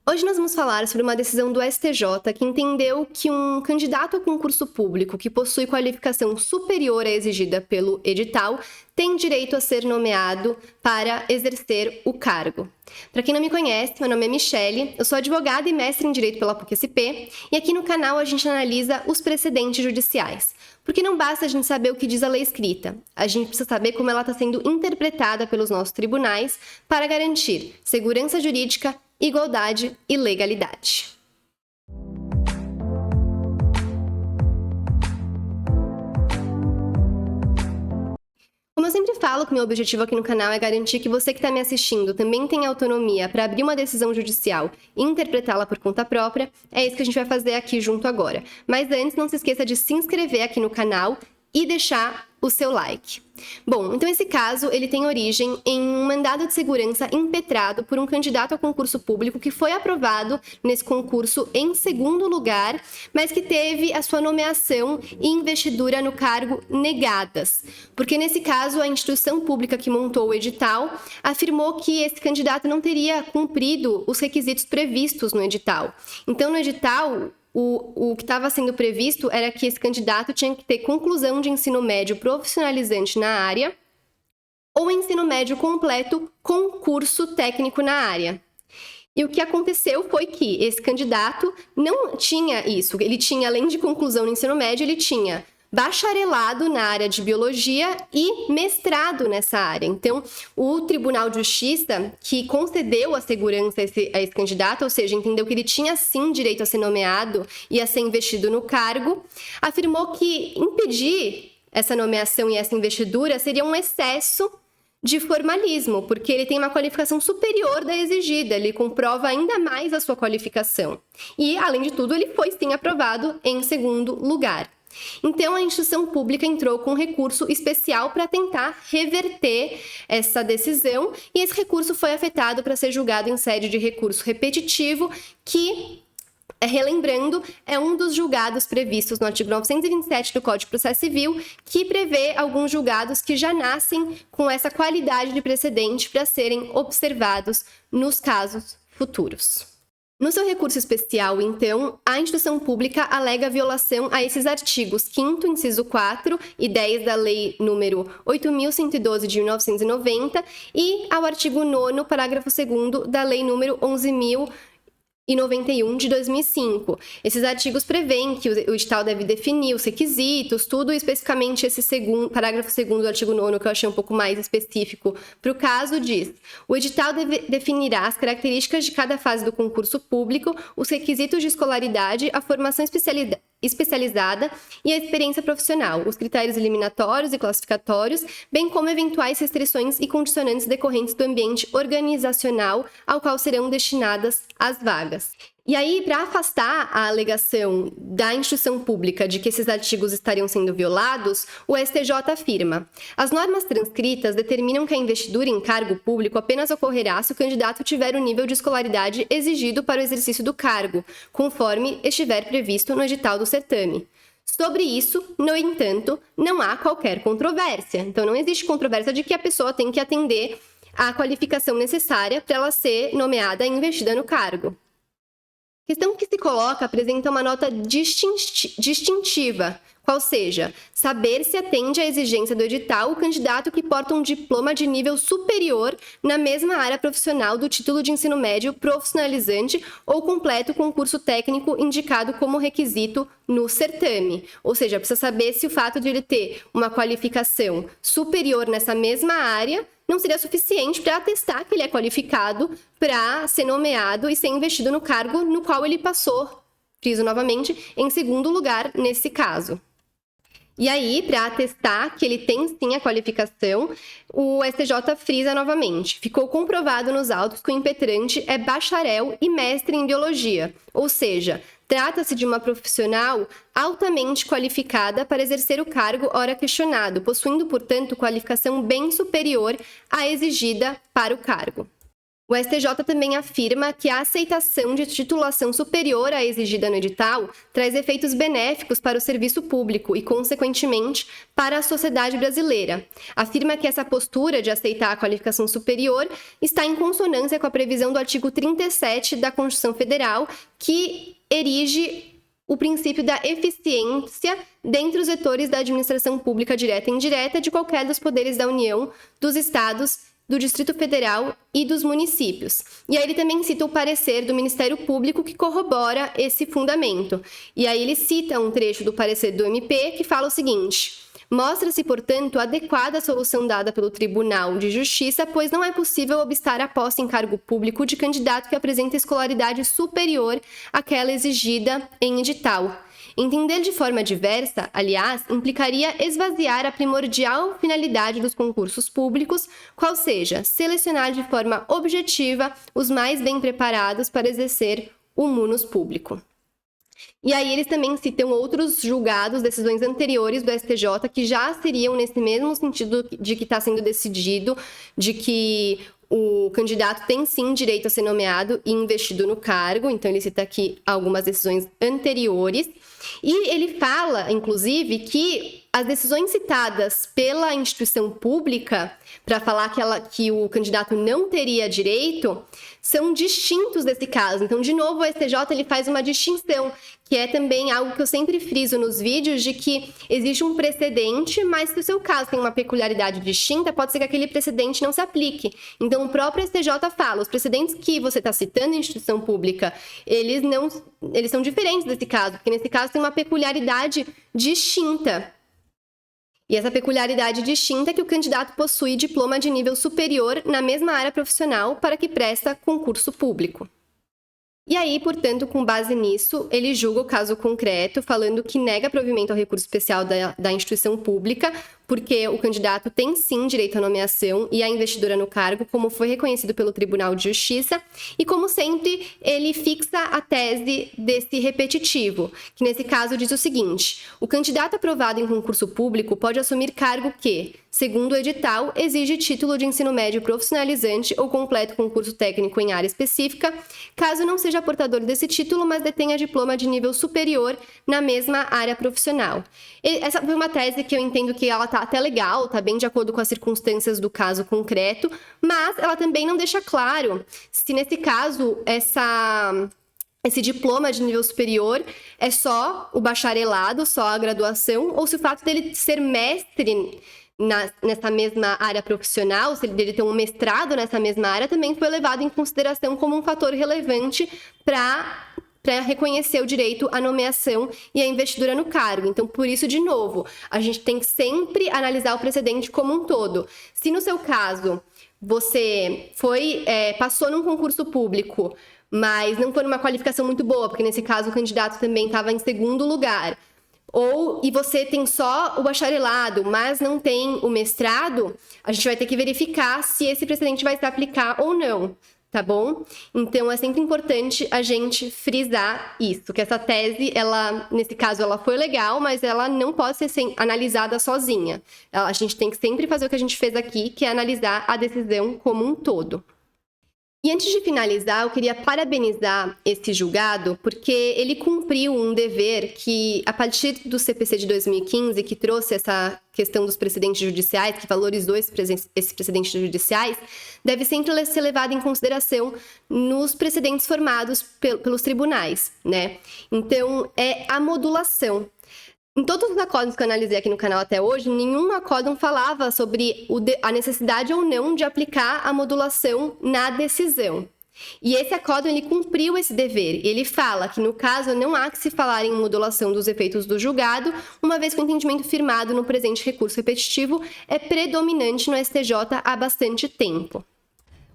Hoje nós vamos falar sobre uma decisão do STJ que entendeu que um candidato a concurso público que possui qualificação superior à exigida pelo edital tem direito a ser nomeado para exercer o cargo. Para quem não me conhece, meu nome é Michele, eu sou advogada e mestre em Direito pela PUC-SP e aqui no canal a gente analisa os precedentes judiciais. Porque não basta a gente saber o que diz a lei escrita, a gente precisa saber como ela está sendo interpretada pelos nossos tribunais para garantir segurança jurídica, igualdade e legalidade. Como eu sempre falo, que meu objetivo aqui no canal é garantir que você que está me assistindo também tenha autonomia para abrir uma decisão judicial e interpretá-la por conta própria, é isso que a gente vai fazer aqui junto agora. Mas antes, não se esqueça de se inscrever aqui no canal e deixar o seu like. Bom, então esse caso ele tem origem em um mandado de segurança impetrado por um candidato a concurso público que foi aprovado nesse concurso em segundo lugar, mas que teve a sua nomeação e investidura no cargo negadas. Porque nesse caso a instituição pública que montou o edital afirmou que esse candidato não teria cumprido os requisitos previstos no edital. Então no edital o que estava sendo previsto era que esse candidato tinha que ter conclusão de ensino médio profissionalizante na área ou ensino médio completo com curso técnico na área. E o que aconteceu foi que esse candidato não tinha isso. Ele tinha, além de conclusão no ensino médio, ele tinha bacharelado na área de biologia e mestrado nessa área. Então, o Tribunal de Justiça, que concedeu a segurança a esse candidato, ou seja, entendeu que ele tinha sim direito a ser nomeado e a ser investido no cargo, afirmou que impedir essa nomeação e essa investidura seria um excesso de formalismo, porque ele tem uma qualificação superior da exigida, ele comprova ainda mais a sua qualificação. E, além de tudo, ele foi sim aprovado em segundo lugar. Então, a instituição pública entrou com um recurso especial para tentar reverter essa decisão e esse recurso foi afetado para ser julgado em sede de recurso repetitivo, que, relembrando, é um dos julgados previstos no artigo 927 do Código de Processo Civil, que prevê alguns julgados que já nascem com essa qualidade de precedente para serem observados nos casos futuros. No seu recurso especial, então, a instituição pública alega violação a esses artigos 5º, inciso 4 e 10 da Lei nº 8.112 de 1990 e ao artigo 9º, parágrafo 2º da Lei nº 11.091 de 2005. Esses artigos prevêem que o edital deve definir os requisitos, tudo especificamente esse parágrafo 2º do artigo 9º, que eu achei um pouco mais específico para o caso, diz: o edital definirá as características de cada fase do concurso público, os requisitos de escolaridade, a formação especializada e a experiência profissional, os critérios eliminatórios e classificatórios, bem como eventuais restrições e condicionantes decorrentes do ambiente organizacional ao qual serão destinadas as vagas. E aí, para afastar a alegação da instituição pública de que esses artigos estariam sendo violados, o STJ afirma: as normas transcritas determinam que a investidura em cargo público apenas ocorrerá se o candidato tiver o nível de escolaridade exigido para o exercício do cargo, conforme estiver previsto no edital do certame. Sobre isso, no entanto, não há qualquer controvérsia. Então, não existe controvérsia de que a pessoa tem que atender à qualificação necessária para ela ser nomeada e investida no cargo. A questão que se coloca apresenta uma nota distintiva, qual seja, saber se atende à exigência do edital o candidato que porta um diploma de nível superior na mesma área profissional do título de ensino médio profissionalizante ou completo com curso técnico indicado como requisito no certame. Ou seja, precisa saber se o fato de ele ter uma qualificação superior nessa mesma área não seria suficiente para atestar que ele é qualificado para ser nomeado e ser investido no cargo no qual ele passou, friso novamente, em segundo lugar nesse caso. E aí, para atestar que ele tem sim a qualificação, o STJ frisa novamente: ficou comprovado nos autos que o impetrante é bacharel e mestre em biologia, ou seja, trata-se de uma profissional altamente qualificada para exercer o cargo ora questionado, possuindo, portanto, qualificação bem superior à exigida para o cargo. O STJ também afirma que a aceitação de titulação superior à exigida no edital traz efeitos benéficos para o serviço público e, consequentemente, para a sociedade brasileira. Afirma que essa postura de aceitar a qualificação superior está em consonância com a previsão do artigo 37 da Constituição Federal, que erige o princípio da eficiência dentre os setores da administração pública direta e indireta de qualquer dos poderes da União, dos estados, do Distrito Federal e dos municípios. E aí ele também cita o parecer do Ministério Público que corrobora esse fundamento. E aí ele cita um trecho do parecer do MP que fala o seguinte: mostra-se, portanto, adequada a solução dada pelo Tribunal de Justiça, pois não é possível obstar a posse em cargo público de candidato que apresenta escolaridade superior àquela exigida em edital. Entender de forma diversa, aliás, implicaria esvaziar a primordial finalidade dos concursos públicos, qual seja, selecionar de forma objetiva os mais bem preparados para exercer o munus público. E aí eles também citam outros julgados, decisões anteriores do STJ, que já seriam nesse mesmo sentido de que está sendo decidido, de que o candidato tem sim direito a ser nomeado e investido no cargo. Então ele cita aqui algumas decisões anteriores. E ele fala, inclusive, que as decisões citadas pela instituição pública para falar que o candidato não teria direito são distintos desse caso. Então, de novo, o STJ ele faz uma distinção, que é também algo que eu sempre friso nos vídeos, de que existe um precedente, mas se o seu caso tem uma peculiaridade distinta, pode ser que aquele precedente não se aplique. Então, o próprio STJ fala, os precedentes que você está citando em instituição pública, eles são diferentes desse caso, porque nesse caso tem uma peculiaridade distinta. E essa peculiaridade distinta é que o candidato possui diploma de nível superior na mesma área profissional para que presta concurso público. E aí, portanto, com base nisso, ele julga o caso concreto, falando que nega provimento ao recurso especial da instituição pública, porque o candidato tem sim direito à nomeação e à investidura no cargo, como foi reconhecido pelo Tribunal de Justiça, e como sempre, ele fixa a tese desse repetitivo, que nesse caso diz o seguinte: o candidato aprovado em concurso público pode assumir cargo que, segundo o edital, exige título de ensino médio profissionalizante ou completo concurso técnico em área específica, caso não seja portador desse título, mas detenha diploma de nível superior na mesma área profissional. Essa foi uma tese que eu entendo que ela tá até legal, tá bem de acordo com as circunstâncias do caso concreto, mas ela também não deixa claro se nesse caso esse diploma de nível superior é só o bacharelado, só a graduação, ou se o fato dele ser mestre nessa mesma área profissional, se ele ter um mestrado nessa mesma área, também foi levado em consideração como um fator relevante para reconhecer o direito à nomeação e à investidura no cargo. Então, por isso, de novo, a gente tem que sempre analisar o precedente como um todo. Se no seu caso você passou num concurso público, mas não foi numa qualificação muito boa, porque nesse caso o candidato também estava em segundo lugar, e você tem só o bacharelado, mas não tem o mestrado, a gente vai ter que verificar se esse precedente vai se aplicar ou não, tá bom? Então, é sempre importante a gente frisar isso, que essa tese, nesse caso, ela foi legal, mas ela não pode ser analisada sozinha. A gente tem que sempre fazer o que a gente fez aqui, que é analisar a decisão como um todo. E antes de finalizar, eu queria parabenizar esse julgado, porque ele cumpriu um dever que, a partir do CPC de 2015, que trouxe essa questão dos precedentes judiciais, que valorizou esses precedentes judiciais, deve sempre ser levado em consideração nos precedentes formados pelos tribunais, né? Então, é a modulação. Em todos os acórdãos que eu analisei aqui no canal até hoje, nenhum acórdão falava sobre a necessidade ou não de aplicar a modulação na decisão. E esse acórdão, ele cumpriu esse dever. Ele fala que, no caso, não há que se falar em modulação dos efeitos do julgado, uma vez que o entendimento firmado no presente recurso repetitivo é predominante no STJ há bastante tempo.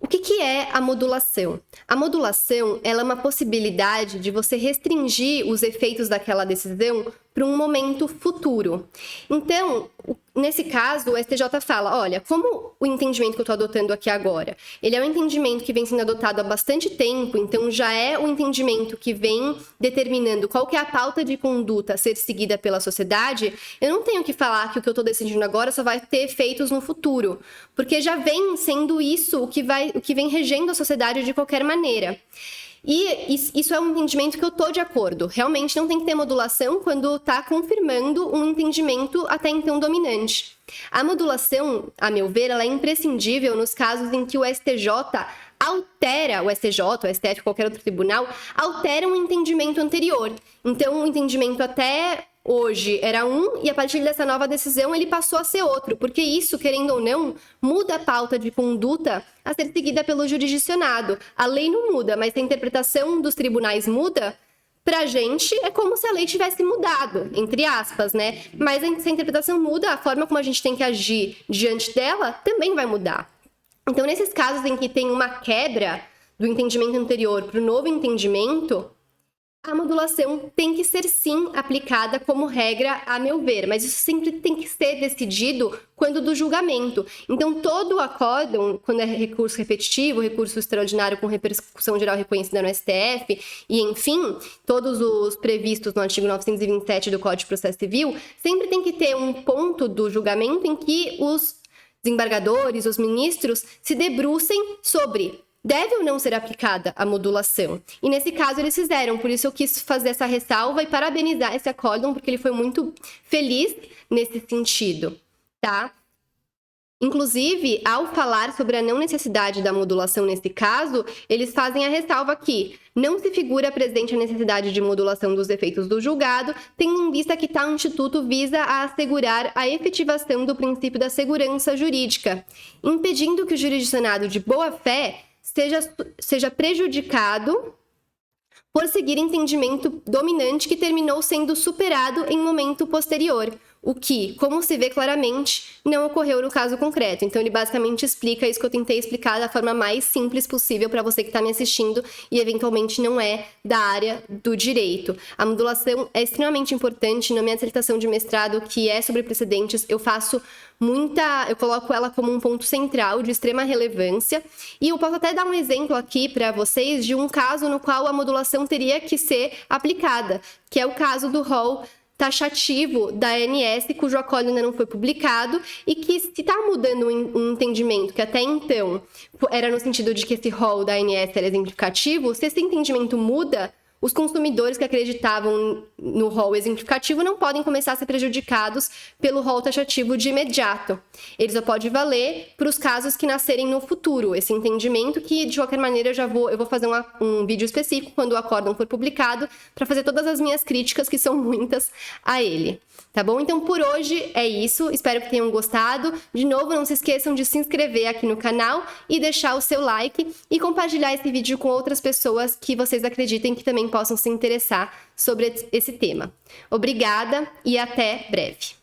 O que é a modulação? A modulação ela é uma possibilidade de você restringir os efeitos daquela decisão para um momento futuro. Então, nesse caso, o STJ fala, olha, como o entendimento que eu estou adotando aqui agora, ele é um entendimento que vem sendo adotado há bastante tempo, então já é um entendimento que vem determinando qual que é a pauta de conduta a ser seguida pela sociedade, eu não tenho que falar que o que eu estou decidindo agora só vai ter efeitos no futuro, porque já vem sendo isso o que vem regendo a sociedade de qualquer maneira. E isso é um entendimento que eu estou de acordo. Realmente não tem que ter modulação quando está confirmando um entendimento até então dominante. A modulação, a meu ver, ela é imprescindível nos casos em que o STJ altera, o STJ, o STF, qualquer outro tribunal, altera um entendimento anterior. Então, o entendimento até hoje era um, e a partir dessa nova decisão ele passou a ser outro, porque isso, querendo ou não, muda a pauta de conduta a ser seguida pelo jurisdicionado. A lei não muda, mas se a interpretação dos tribunais muda, pra gente é como se a lei tivesse mudado, entre aspas, né? Mas se a interpretação muda, a forma como a gente tem que agir diante dela também vai mudar. Então, nesses casos em que tem uma quebra do entendimento anterior para o novo entendimento, a modulação tem que ser, sim, aplicada como regra, a meu ver, mas isso sempre tem que ser decidido quando do julgamento. Então, todo o acórdão, quando é recurso repetitivo, recurso extraordinário com repercussão geral reconhecida no STF, e, enfim, todos os previstos no artigo 927 do Código de Processo Civil, sempre tem que ter um ponto do julgamento em que os desembargadores, os ministros, se debrucem sobre deve ou não ser aplicada a modulação. E nesse caso eles fizeram, por isso eu quis fazer essa ressalva e parabenizar esse acórdão, porque ele foi muito feliz nesse sentido, tá? Inclusive, ao falar sobre a não necessidade da modulação nesse caso, eles fazem a ressalva que não se figura presente a necessidade de modulação dos efeitos do julgado, tendo em vista que tal instituto visa a assegurar a efetivação do princípio da segurança jurídica, impedindo que o jurisdicionado de boa-fé seja prejudicado por seguir entendimento dominante que terminou sendo superado em momento posterior, o que, como se vê claramente, não ocorreu no caso concreto. Então, ele basicamente explica isso que eu tentei explicar da forma mais simples possível para você que está me assistindo e, eventualmente, não é da área do direito. A modulação é extremamente importante. Na minha dissertação de mestrado, que é sobre precedentes, eu coloco ela como um ponto central de extrema relevância. E eu posso até dar um exemplo aqui para vocês de um caso no qual a modulação teria que ser aplicada, que é o caso do rol taxativo da ANS, cujo acórdão ainda não foi publicado, e que se está mudando um entendimento que até então era no sentido de que esse rol da ANS era exemplificativo, se esse entendimento muda, os consumidores que acreditavam no rol exemplificativo não podem começar a ser prejudicados pelo rol taxativo de imediato. Ele só pode valer para os casos que nascerem no futuro. Esse entendimento que, de qualquer maneira, eu vou fazer um vídeo específico quando o acórdão for publicado para fazer todas as minhas críticas, que são muitas, a ele. Tá bom? Então, por hoje é isso. Espero que tenham gostado. De novo, não se esqueçam de se inscrever aqui no canal e deixar o seu like e compartilhar esse vídeo com outras pessoas que vocês acreditem que também possam se interessar sobre esse tema. Obrigada e até breve.